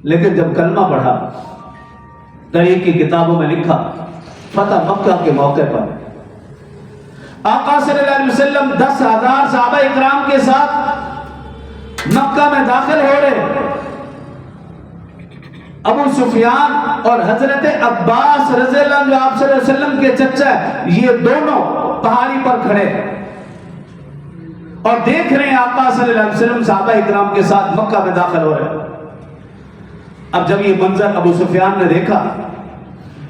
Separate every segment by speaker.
Speaker 1: لیکن جب کلمہ پڑھا، تاریخ کی کتابوں میں لکھا فتح مکہ کے موقع پر آقا صلی اللہ علیہ وسلم 10,000 صحابہ اکرام کے ساتھ مکہ میں داخل ہو رہے، ابو سفیان اور حضرت عباس رضی اللہ عنہ جو آپ صلی اللہ علیہ وسلم کے چچا ہے، یہ دونوں پہاڑی پر کھڑے اور دیکھ رہے ہیں آقا صلی اللہ علیہ وسلم صحابہ اکرام کے ساتھ مکہ میں داخل ہو رہے۔ اب جب یہ منظر ابو سفیان نے دیکھا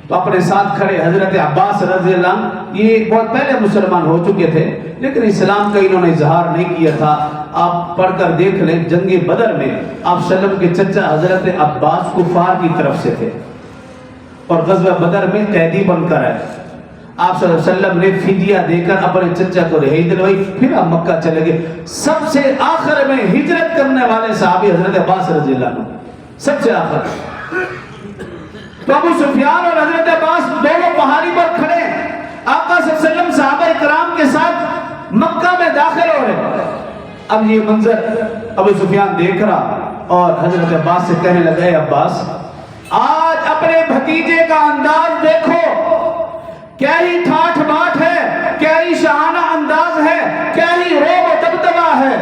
Speaker 1: تو اپنے ساتھ کھڑے حضرت عباس رضی اللہ عنہ، یہ بہت پہلے مسلمان ہو چکے تھے لیکن اسلام کا انہوں نے اظہار نہیں کیا تھا۔ آپ پڑھ کر دیکھ لیں، جنگ بدر میں آپ صلی اللہ علیہ وسلم کے چچا حضرت عباس کفار کی طرف سے تھے اور غزوہ بدر میں قیدی بن کر آئے۔ آپ صلی اللہ علیہ وسلم نے فدیہ دے کر اپنے چچا کو رہائی دلوائی، پھر آپ مکہ چلے گئے۔ سب سے آخر میں ہجرت کرنے والے صحابی حضرت عباس رضی اللہ عنہ، سب سے آخر۔ تو ابو سفیان اور حضرت عباس دونوں پہاڑی پر کھڑے، آقا صلی اللہ علیہ وسلم صحابہ اکرام کے ساتھ مکہ میں داخل ہو رہے۔ اب یہ منظر ابو سفیان دیکھ رہا اور حضرت عباس سے کہنے لگا، اے عباس، آج اپنے بھتیجے کا انداز دیکھو، کیا ہی ٹھاٹھ باٹھ ہے، کیا ہی شاہانہ انداز ہے، کیا ہی روب و دبدبہ ہے۔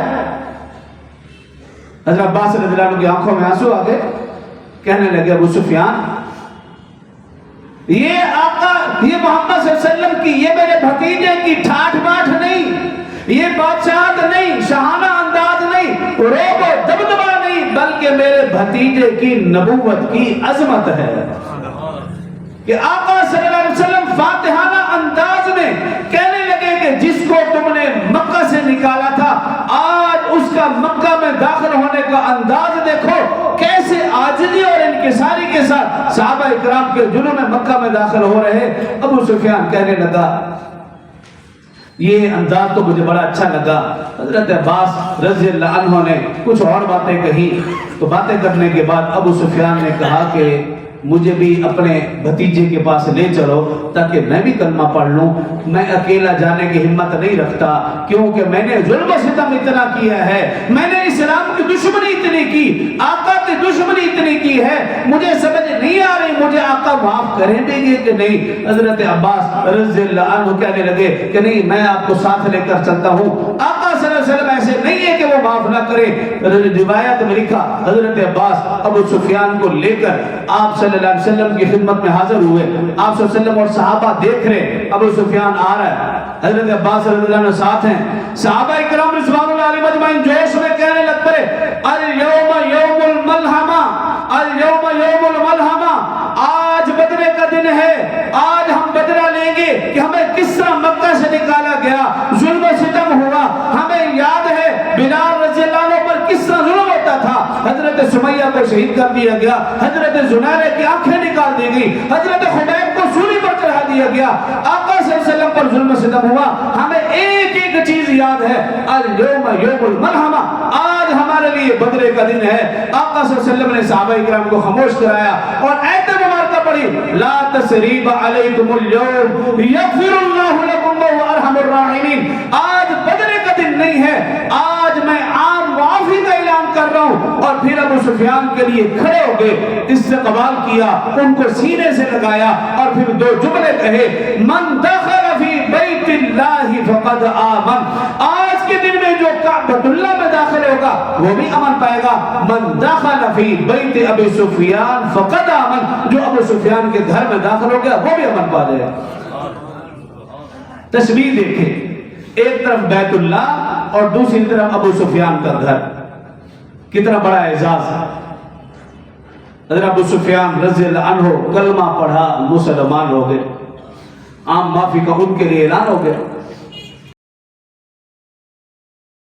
Speaker 1: حضرت عباس رضی اللہ عنہ کی آنکھوں میں آنسو آگئے، کہنے لگے، ابو سفیان، یہ آقا، یہ محمد صلی اللہ علیہ وسلم کی، یہ میرے بھتیجے کی ٹھاٹھ باٹھ نہیں، یہ بادشاہت نہیں، شاہانہ انداز نہیں، روب و دبدبہ نہیں، بلکہ میرے بھتیجے کی نبوت کی عظمت ہے کہ آقا صلی اللہ علیہ وسلم فاتحانہ انداز میں کہنے لگے کہ جس کو تم نے مکہ سے نکالا تھا، آج اس کا مکہ میں داخل ہونے کا انداز دیکھو، کیسے عاجزی اور انکساری کے ساتھ صحابہ اکرام کے جنوں میں مکہ میں داخل ہو رہے۔ ابو سفیان کہنے لگا، یہ انداز تو مجھے بڑا اچھا لگا۔ حضرت عباس رضی اللہ عنہ نے کچھ اور باتیں کہی، تو باتیں کرنے کے بعد ابو سفیان نے کہا کہ مجھے بھی اپنے بھتیجے کے پاس لے چلو تاکہ میں بھی کلمہ پڑھ لوں۔ میں اکیلا جانے کی ہمت نہیں رکھتا کیونکہ میں نے ظلم و ستم اتنا کیا ہے، میں نے اسلام کی دشمنی اتنی کی، آقا کی دشمنی اتنی کی ہے، مجھے سمجھ نہیں آ رہی مجھے آقا معاف کریں گے کہ نہیں۔ حضرت عباس رضی اللہ عنہ کہنے لگے کہ نہیں، میں آپ کو ساتھ لے کر چلتا ہوں، آقا صلی اللہ علیہ وسلم ایسے نہیں ہے کہ وہ معاف نہ کرے۔ روایت میں لکھا حضرت عباس ابو سفیان کو لے کر آپ صلی اللہ علیہ وسلم کی خدمت میں حاضر ہوئے۔ آپ صلی اللہ علیہ وسلم اور صحابہ دیکھ رہے، ابو سفیان آ رہا ہے، حضرت عباس رضی اللہ عنہ ساتھ ہیں۔ صحابہ اکرام رضوان اللہ علیہم اجمعین جوش میں کہنے لگ پڑے، الیوم یوم الملحمہ، الیوم یوم الملحمہ، آج بدلے کا دن ہے، آج ہم بدلہ لیں گے کہ ہمیں کس طرح مکہ سے نکالا گیا، ظلم و ستم ہوا۔ ہمیں یاد ہے بلال رضی اللہ عنہ پر کس طرح ظلم ہوتا تھا، حضرت سمیہ کو شہید کر دیا گیا، حضرت زنیرہ کی آنکھیں نکال دی گئی، حضرت خبیب کو سولی پر چڑھا دیا گیا، آقا صلی اللہ علیہ وسلم پر ظلم و ستم ہوا۔ ہمیں ایک ایک چیز یاد ہے، الیوم یوم الملحمہ، آج ہمارے لیے بدلے کا دن ہے۔ آقا صلی اللہ علیہ وسلم نے صحابہ اکرام کو خاموش کرایا اور آیت مبارکہ پڑھی، لا تثریب علیکم اليوم یغفر اللہ لکم وهو ارحم الراحمین۔ آج بدلے کا دن نہیں ہے، آج میں عام معافی کا اعلان کر رہا ہوں۔ اور پھر ابو سفیان کے لیے کھڑے ہو گئے، استقبال کیا، ان کو سینے سے لگایا اور پھر دو جملے کہے، من دخل فی بیت اللہ فقد آمن۔ آج کے دن میں جو کعبۃ اللہ میں داخل ہوگا وہ بھی امن پائے گا، من دخل فی بیت ابی سفیان فقد آمن۔ جو ابو سفیان کے گھر میں داخل ہو گیا وہ بھی امن پا جائے۔ تشبیہ دیکھیں، ایک طرف بیت اللہ اور دوسری طرف ابو سفیان کا گھر، کتنا بڑا اعزاز ہے۔ حضرت ابو سفیان رضی اللہ عنہ کلمہ پڑھا، مسلمان ہو گئے، عام معافی کا ان کے لیے اعلان ہو گیا۔